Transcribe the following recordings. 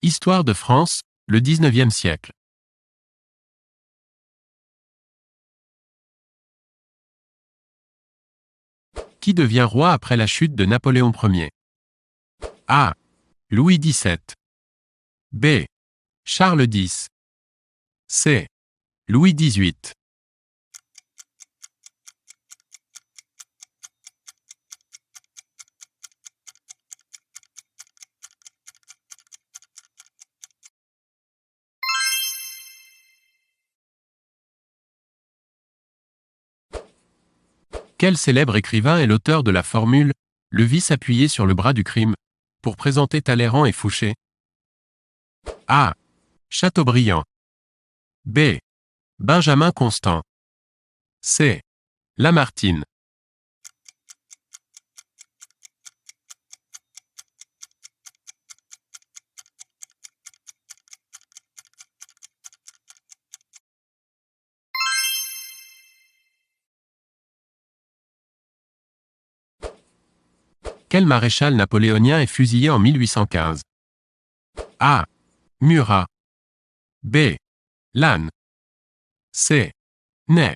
Histoire de France, le XIXe siècle. Qui devient roi après la chute de Napoléon Ier? A. Louis XVII. B. Charles X. C. Louis XVIII. Quel célèbre écrivain est l'auteur de la formule « Le vice appuyé sur le bras du crime » pour présenter Talleyrand et Fouché? A. Chateaubriand. B. Benjamin Constant. C. Lamartine. Quel maréchal napoléonien est fusillé en 1815? A. Murat. B. Lannes. C. Ney.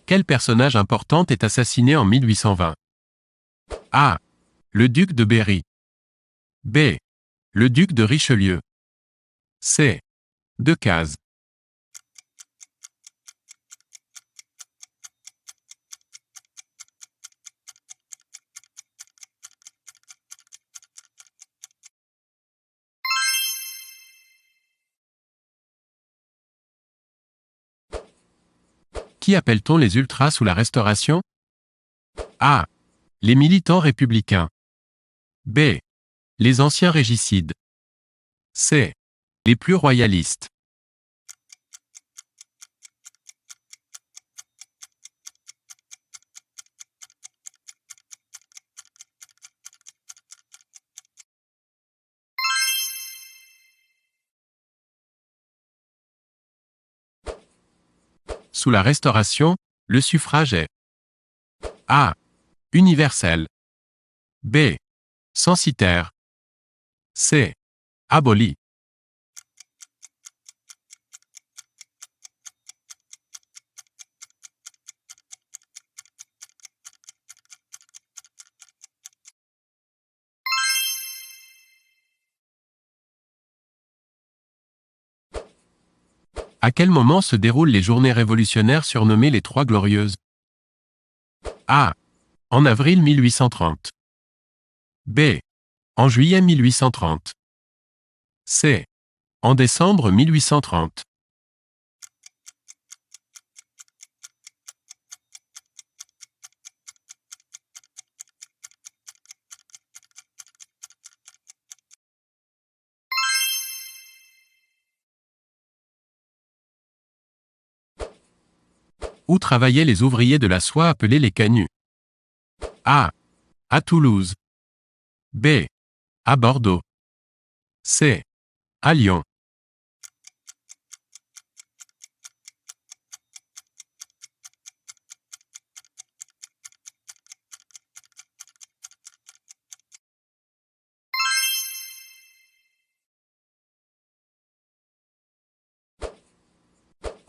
Quel personnage important est assassiné en 1820? A. Le duc de Berry. B. Le duc de Richelieu. C. Decazes. Qui appelle-t-on les ultras sous la Restauration? A. Les militants républicains. B. Les anciens régicides. C. Les plus royalistes. Sous la Restauration, le suffrage est A. Universel. B. Censitaire. C. Aboli. À quel moment se déroulent les journées révolutionnaires surnommées les Trois Glorieuses? A. En avril 1830. B. En juillet 1830. C. En décembre 1830. Où travaillaient les ouvriers de la soie appelés les canuts? A. À Toulouse. B. À Bordeaux. C. À Lyon.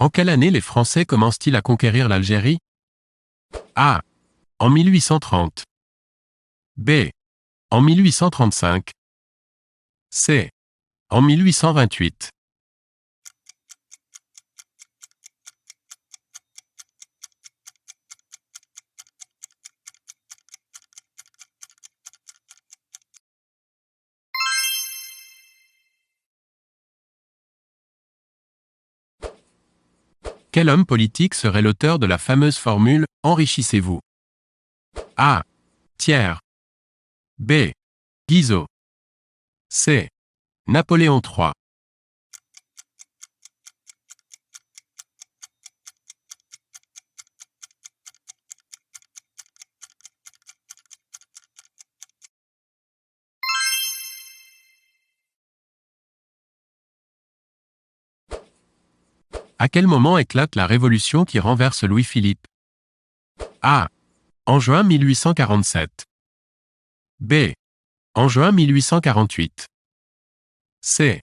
En quelle année les Français commencent-ils à conquérir l'Algérie? A. En 1830. B. En 1835. C. En 1828. Quel homme politique serait l'auteur de la fameuse formule « Enrichissez-vous » ? A. Thiers. B. Guizot. C. Napoléon III. À quel moment éclate la révolution qui renverse Louis-Philippe? A. En juin 1847. B. En juin 1848. C.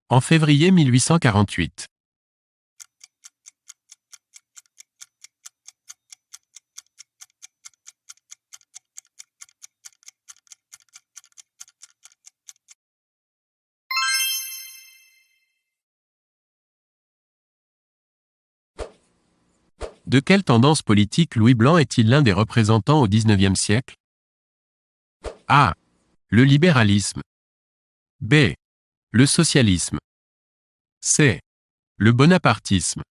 En février 1848. De quelle tendance politique Louis Blanc est-il l'un des représentants au XIXe siècle? A. Le libéralisme. B. Le socialisme. C. Le bonapartisme.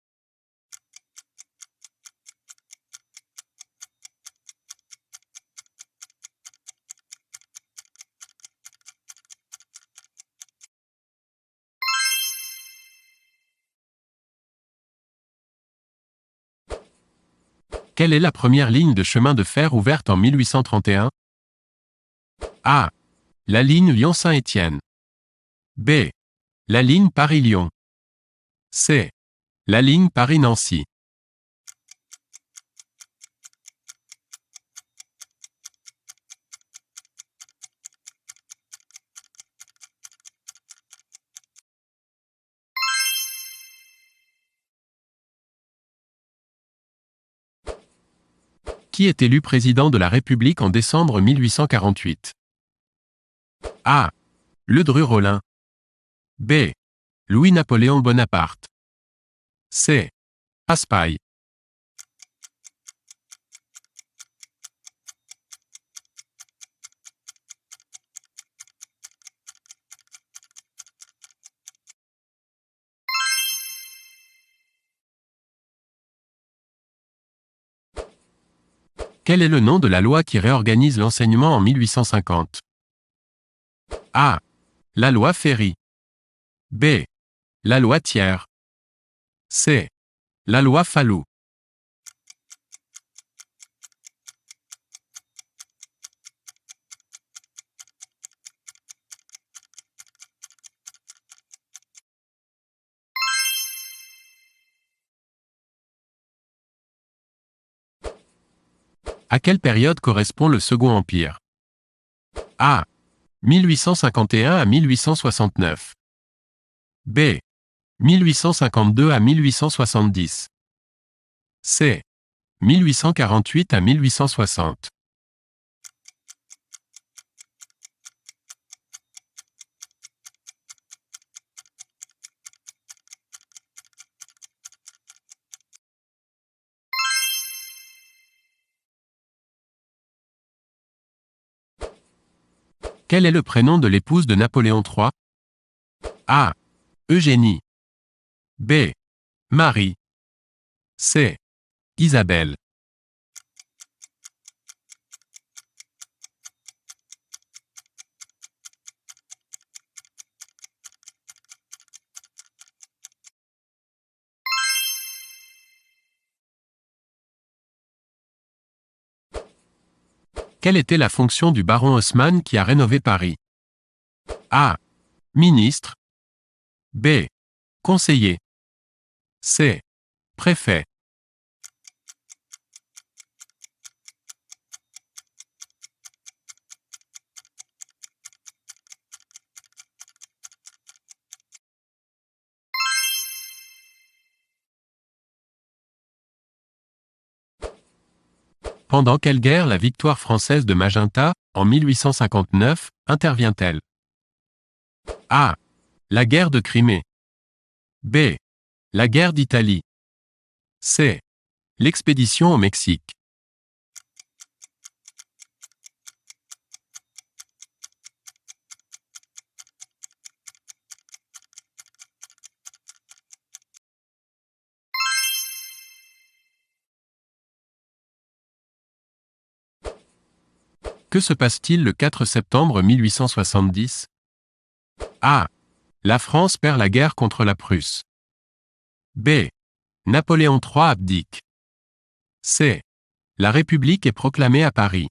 Quelle est la première ligne de chemin de fer ouverte en 1831? A. La ligne Lyon-Saint-Étienne. B. La ligne Paris-Lyon. C. La ligne Paris-Nancy. Qui est élu président de la République en décembre 1848? A. Ledru-Rollin. B. Louis-Napoléon Bonaparte. C. Raspail. Quel est le nom de la loi qui réorganise l'enseignement en 1850? A. La loi Ferry. B. La loi Thiers. C. La loi Fallou. À quelle période correspond le Second Empire? A. 1851 à 1869. B. 1852 à 1870. C. 1848 à 1860. Quel est le prénom de l'épouse de Napoléon III? A. Eugénie. B. Marie. C. Isabelle. Quelle était la fonction du baron Haussmann qui a rénové Paris? A. Ministre. B. Conseiller. C. Préfet. Pendant quelle guerre la victoire française de Magenta, en 1859, intervient-elle? A. La guerre de Crimée. B. La guerre d'Italie. C. L'expédition au Mexique. Que se passe-t-il le 4 septembre 1870? A. La France perd la guerre contre la Prusse. B. Napoléon III abdique. C. La République est proclamée à Paris.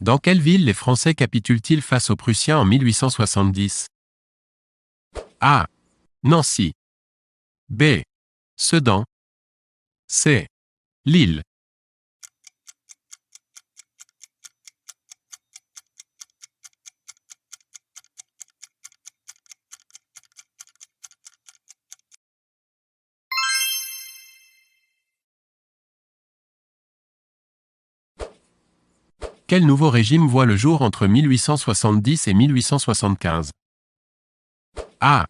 Dans quelle ville les Français capitulent-ils face aux Prussiens en 1870? A. Nancy. B. Sedan. C. Lille. Quel nouveau régime voit le jour entre 1870 et 1875? A.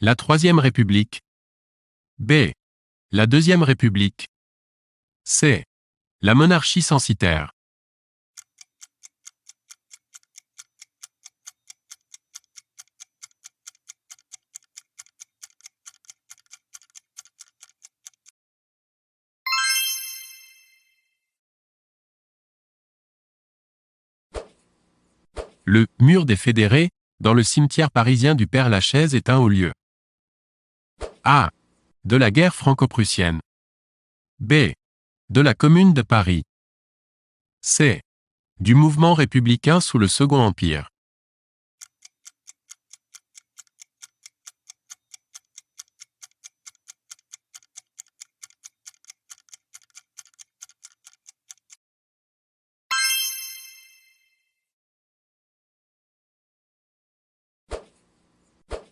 La Troisième République. B. La Deuxième République. C. La monarchie censitaire. Le « mur des fédérés » dans le cimetière parisien du Père-Lachaise est un haut lieu. A. De la guerre franco-prussienne. B. De la Commune de Paris. C. Du mouvement républicain sous le Second Empire.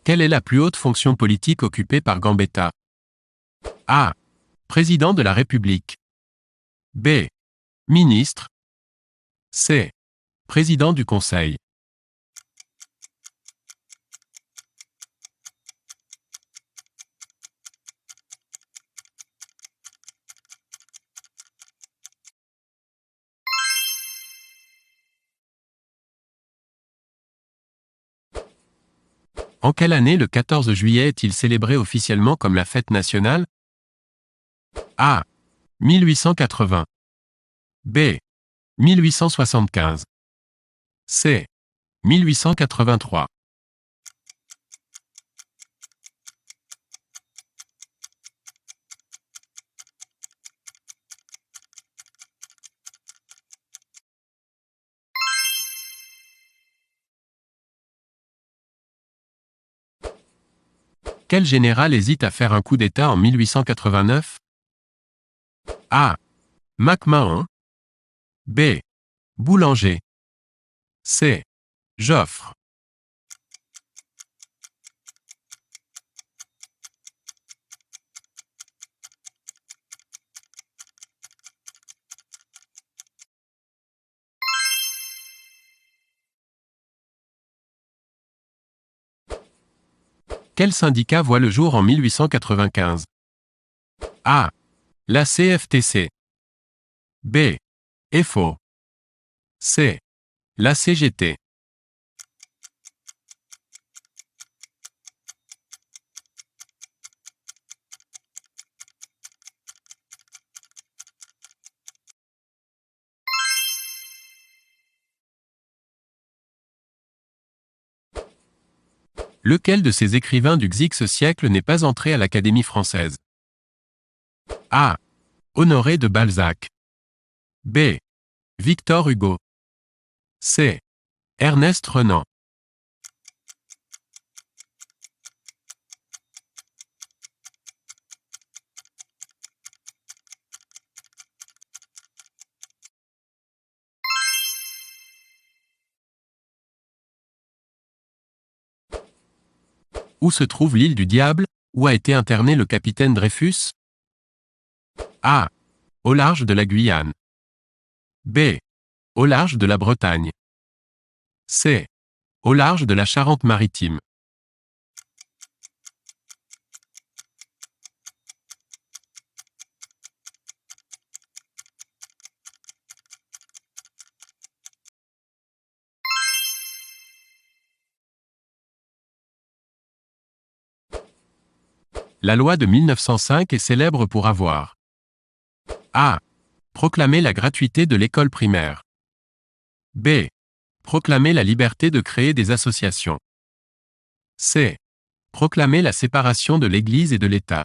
Quelle est la plus haute fonction politique occupée par Gambetta? A. Président de la République. B. Ministre. C. Président du Conseil. En quelle année le 14 juillet est-il célébré officiellement comme la fête nationale? A. 1880. B. 1875. C. 1883. Quel général hésite à faire un coup d'État en 1889? A. MacMahon. B. Boulanger. C. Joffre. Quel syndicat voit le jour en 1895? A. La CFTC. B. FO. C. La CGT. Lequel de ces écrivains du XIIe siècle n'est pas entré à l'Académie française? A. Honoré de Balzac. B. Victor Hugo. C. Ernest Renan. Où se trouve l'île du Diable, où a été interné le capitaine Dreyfus? A. Au large de la Guyane. B. Au large de la Bretagne. C. Au large de la Charente-Maritime. La loi de 1905 est célèbre pour avoir A. Proclamé la gratuité de l'école primaire. B. Proclamé la liberté de créer des associations. C. Proclamé la séparation de l'Église et de l'État.